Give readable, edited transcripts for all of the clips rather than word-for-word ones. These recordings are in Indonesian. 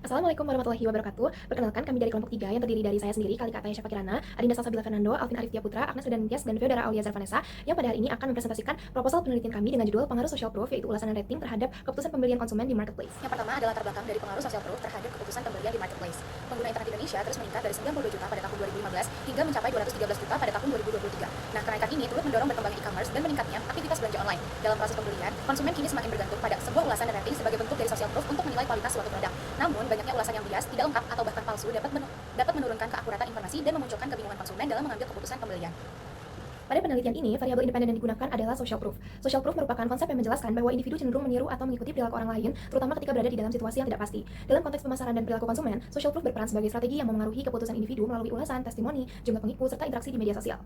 Assalamualaikum warahmatullahi wabarakatuh. Perkenalkan, kami dari kelompok 3 yang terdiri dari saya sendiri, Kak Ataya Syafa Kirana, Adinda Salsabila Fernando, Alvin Arif Tia Putra, Agnes Rudantias, dan Feodara Aulia Zarvanessa, yang pada hari ini akan mempresentasikan proposal penelitian kami dengan judul Pengaruh Social Proof, yaitu ulasan dan rating terhadap keputusan pembelian konsumen di marketplace. Yang pertama adalah latar belakang dari pengaruh social proof terhadap keputusan pembelian di marketplace. Pengguna internet Indonesia terus meningkat dari 92 juta pada tahun 2015 hingga mencapai 213 juta pada tahun 2023. Nah, kenaikan ini turut mendorong berkembangnya e-commerce dan meningkatnya aktivitas belanja online. Dalam proses pembelian, konsumen kini semakin bergantung pada sebuah ulasan dan rating sebagai bentuk dari social proof untuk menilai kualitas suatu produk. Namun, banyaknya ulasan yang bias, tidak lengkap atau bahkan palsu dapat menurunkan keakuratan informasi dan memunculkan kebingungan konsumen dalam mengambil keputusan pembelian. Pada penelitian ini, variabel independen yang digunakan adalah social proof. Social proof merupakan konsep yang menjelaskan bahwa individu cenderung meniru atau mengikuti perilaku orang lain, terutama ketika berada di dalam situasi yang tidak pasti. Dalam konteks pemasaran dan perilaku konsumen, social proof berperan sebagai strategi yang memengaruhi keputusan individu melalui ulasan, testimoni, jumlah pengikut, serta interaksi di media sosial.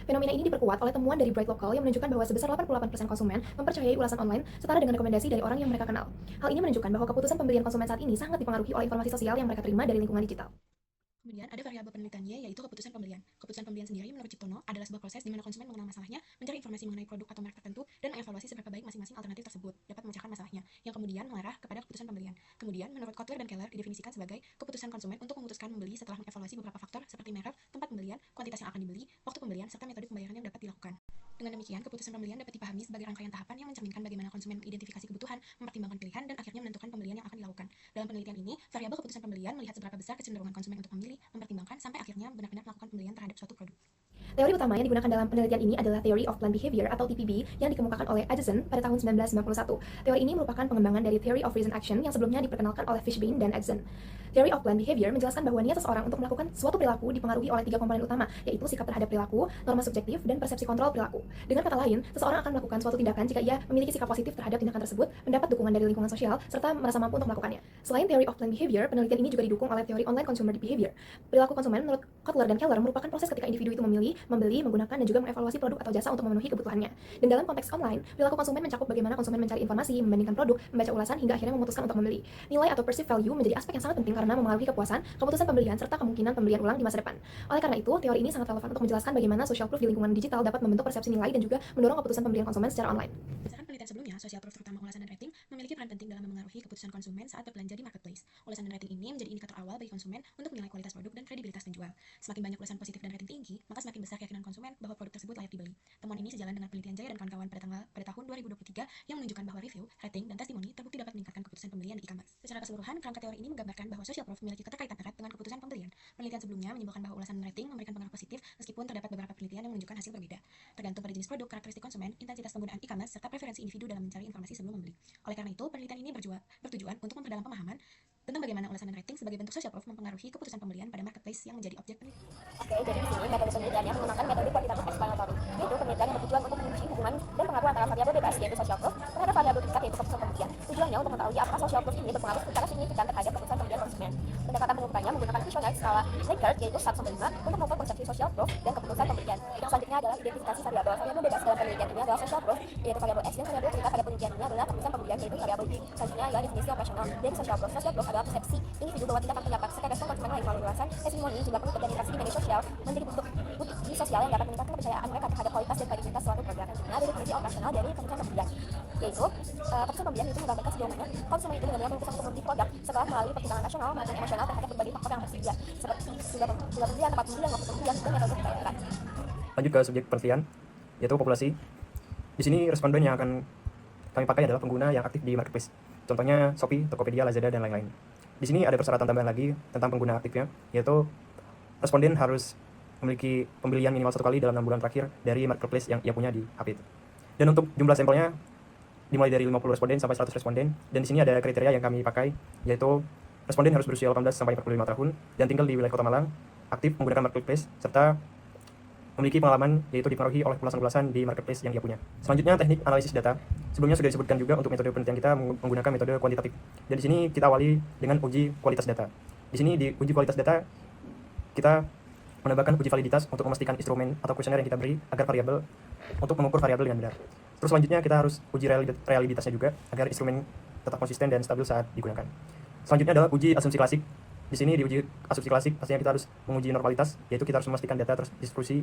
Fenomena ini diperkuat oleh temuan dari Bright Local yang menunjukkan bahwa sebesar 88% konsumen mempercayai ulasan online setara dengan rekomendasi dari orang yang mereka kenal. Hal ini menunjukkan bahwa keputusan pembelian konsumen saat ini sangat dipengaruhi oleh informasi sosial yang mereka terima dari lingkungan digital. Kemudian ada variabel penelitiannya, yaitu keputusan pembelian. Keputusan pembelian sendiri menurut Ciptono adalah sebuah proses di mana konsumen mengenal masalahnya, mencari informasi mengenai produk atau merek tertentu, dan mengevaluasi seberapa baik masing-masing alternatif tersebut dapat memecahkan masalahnya, yang kemudian mengarah kepada keputusan pembelian. Kemudian, menurut Kotler dan Keller didefinisikan sebagai keputusan konsumen untuk memutuskan membeli setelah mengevaluasi beberapa faktor seperti merek, tempat pembelian, kuantitas yang akan dibeli, waktu pembelian, serta metode pembayaran yang dapat dilakukan. Dengan demikian, keputusan pembelian dapat dipahami sebagai rangkaian tahapan yang mencerminkan bagaimana konsumen mengidentifikasi kebutuhan, mempertimbangkan pilihan, dan akhirnya menentukan pembelian yang akan dilakukan. Dalam penelitian ini, variabel keputusan pembelian melihat seberapa besar kecenderungan konsumen untuk memilih, mempertimbangkan, sampai akhirnya benar-benar melakukan pembelian terhadap suatu produk. Teori utama yang digunakan dalam penelitian ini adalah Theory of Planned Behavior atau TPB yang dikemukakan oleh Edison pada tahun 1991. Teori ini merupakan pengembangan dari Theory of Reason Action yang sebelumnya diperkenalkan oleh Fishbein dan Edison. Theory of Planned Behavior menjelaskan bahwa niat seseorang untuk melakukan suatu perilaku dipengaruhi oleh 3 komponen utama, yaitu sikap terhadap perilaku, norma subjektif, dan persepsi kontrol perilaku. Dengan kata lain, seseorang akan melakukan suatu tindakan jika ia memiliki sikap positif terhadap tindakan tersebut, mendapat dukungan dari lingkungan sosial, serta merasa mampu untuk melakukannya. Selain Theory of Planned Behavior, penelitian ini juga didukung oleh teori online consumer behavior. Perilaku konsumen menurut Kotler dan Keller merupakan proses ketika individu itu memilih, membeli, menggunakan, dan juga mengevaluasi produk atau jasa untuk memenuhi kebutuhannya. Dan dalam konteks online, perilaku konsumen mencakup bagaimana konsumen mencari informasi, membandingkan produk, membaca ulasan, hingga akhirnya memutuskan untuk membeli. Nilai atau perceived value menjadi aspek yang sangat penting karena mempengaruhi kepuasan, keputusan pembelian, serta kemungkinan pembelian ulang di masa depan. Oleh karena itu, teori ini sangat relevan untuk menjelaskan bagaimana social proof di lingkungan digital dapat membentuk persepsi nilai dan juga mendorong keputusan pembelian konsumen secara online. Berdasarkan penelitian sebelumnya, social proof terutama ulasan dan rating memiliki peran penting dalam memengaruhi keputusan konsumen saat berbelanja di marketplace. Ulasan dan rating ini menjadi indikator awal bagi konsumen untuk menilai kualitas produk dan kredibilitas penjual. Semakin banyak ulasan positif dan rating tinggi, maka semakin besar keyakinan konsumen bahwa produk tersebut layak dibeli. Temuan ini sejalan dengan penelitian Jaya dan kawan-kawan pada tahun 2023 yang menunjukkan bahwa review, rating, dan testimoni terbukti dapat meningkatkan keputusan pembelian di e-commerce. Secara keseluruhan, kerangka teori ini menggambarkan bahwa social proof memiliki keterkaitan erat dengan keputusan pembelian. Penelitian sebelumnya menyimpulkan bahwa ulasan dan rating memberikan pengaruh positif meskipun terdapat beberapa penelitian yang menunjukkan hasil berbeda. Tergantung pada jenis produk, karakteristik konsumen, intensitas penggunaan e-commerce, serta preferensi individu dalam mencari informasi sebelum membeli. Oleh karena itu, penelitian ini bertujuan untuk memperdalam pemahaman tentang bagaimana ulasan dan rating sebagai bentuk social proof mempengaruhi keputusan pembelian pada marketplace yang menjadi objek penelitian. Oke, jadi di sini metode penelitiannya menggunakan metode kuantitatif explanatory, yaitu penelitian yang bertujuan untuk menguji hubungan dan pengaruh antara variabel bebas yaitu social proof terhadap variabel tingkat yaitu keputusan pembelian. Tujuannya untuk mengetahui apakah social proof ini berpengaruh secara signifikan terhadap keputusan pembelian konsumen. Pendekatan pengukurannya menggunakan kuesioner skala Likert yaitu 1-5 untuk mengukur konsepsi social proof dan keputusan pembelian. Yang selanjutnya adalah identifikasi variabel. Variabel bebas dalam penelitian ini adalah social proof yaitu variabel X, dan variabel tingkat pada penelitian ini adalah keputusan pembelian yaitu variabel Y. Selanjutnya adalah definisi operasional dari social proof. Social proof adalah persepsi individu bahwa tindakan pendapat serta respon konsumen melalui ulasan, testimoni, jumlah pengikut, dan interaksi di media sosial menjadi bentuk bukti sosial yang dapat meningkatkan kepercayaan mereka terhadap kualitas dan kredibilitas suatu produk. Selanjutnya ada definisi operasional dari keputusan pembelian, yaitu keputusan pembelian itu menggambarkan sejauh mana konsumen itu benar-benar memutuskan untuk membeli produk setelah melalui pertimbangan rasional maupun emosional terhadap berbagai faktor yang tersedia seperti jumlah pembelian, tempat pembelian, waktu pembelian, dan metode pembayaran. Lanjut ke subjek penelitian, yaitu populasi. Di sini responden yang akan kami pakai adalah pengguna yang aktif di marketplace. Contohnya Shopee, Tokopedia, Lazada, dan lain-lain. Di sini ada persyaratan tambahan lagi tentang pengguna aktifnya, yaitu responden harus memiliki pembelian minimal 1 kali dalam 6 bulan terakhir dari marketplace yang ia punya di HP itu. Dan untuk jumlah sampelnya dimulai dari 50 responden sampai 100 responden. Dan di sini ada kriteria yang kami pakai, yaitu responden harus berusia 18 sampai 45 tahun dan tinggal di wilayah Kota Malang, aktif menggunakan marketplace, serta memiliki pengalaman yaitu dipengaruhi oleh ulasan-ulasan di marketplace yang ia punya. Selanjutnya teknik analisis data. Sebelumnya sudah disebutkan juga untuk metode penelitian kita menggunakan metode kuantitatif. Dan di sini kita awali dengan uji kualitas data. Di sini di uji kualitas data kita menambahkan uji validitas untuk memastikan instrumen atau kuesioner yang kita beri agar variabel untuk mengukur variabel dengan benar. Terus selanjutnya kita harus uji realitasnya juga agar instrumen tetap konsisten dan stabil saat digunakan. Selanjutnya adalah uji asumsi klasik. Di sini di uji asumsi klasik pastinya kita harus menguji normalitas, yaitu kita harus memastikan data terdistribusi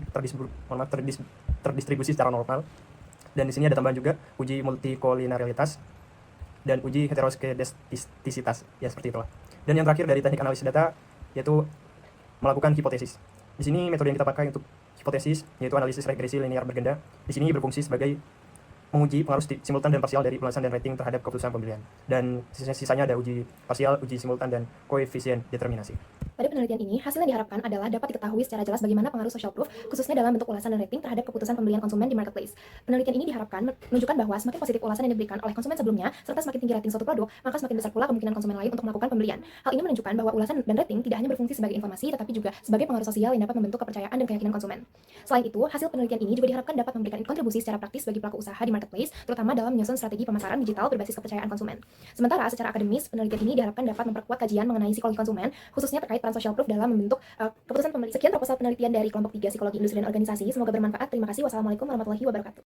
secara normal. Dan di sini ada tambahan juga uji multikolinearitas dan uji heteroskedastisitas, ya seperti itulah. Dan yang terakhir dari teknik analisis data yaitu melakukan hipotesis. Di sini metode yang kita pakai untuk hipotesis yaitu analisis regresi linear berganda. Di sini berfungsi sebagai menguji pengaruh simultan dan parsial dari ulasan dan rating terhadap keputusan pemilihan. Dan sisanya ada uji parsial, uji simultan, dan koefisien determinasi. Pada penelitian ini, hasil yang diharapkan adalah dapat diketahui secara jelas bagaimana pengaruh social proof, khususnya dalam bentuk ulasan dan rating terhadap keputusan pembelian konsumen di marketplace. Penelitian ini diharapkan menunjukkan bahwa semakin positif ulasan yang diberikan oleh konsumen sebelumnya, serta semakin tinggi rating suatu produk, maka semakin besar pula kemungkinan konsumen lain untuk melakukan pembelian. Hal ini menunjukkan bahwa ulasan dan rating tidak hanya berfungsi sebagai informasi, tetapi juga sebagai pengaruh sosial yang dapat membentuk kepercayaan dan keyakinan konsumen. Selain itu, hasil penelitian ini juga diharapkan dapat memberikan kontribusi secara praktis bagi pelaku usaha di marketplace, terutama dalam menyusun strategi pemasaran digital berbasis kepercayaan konsumen. Sementara secara akademis, penelitian ini diharapkan dapat memperkuat kajian mengenai psikologi konsumen, khususnya terkait peran social proof dalam membentuk keputusan pembeli. Sekian proposal penelitian dari kelompok 3 Psikologi Industri dan Organisasi. Semoga bermanfaat. Terima kasih. Wassalamualaikum warahmatullahi wabarakatuh.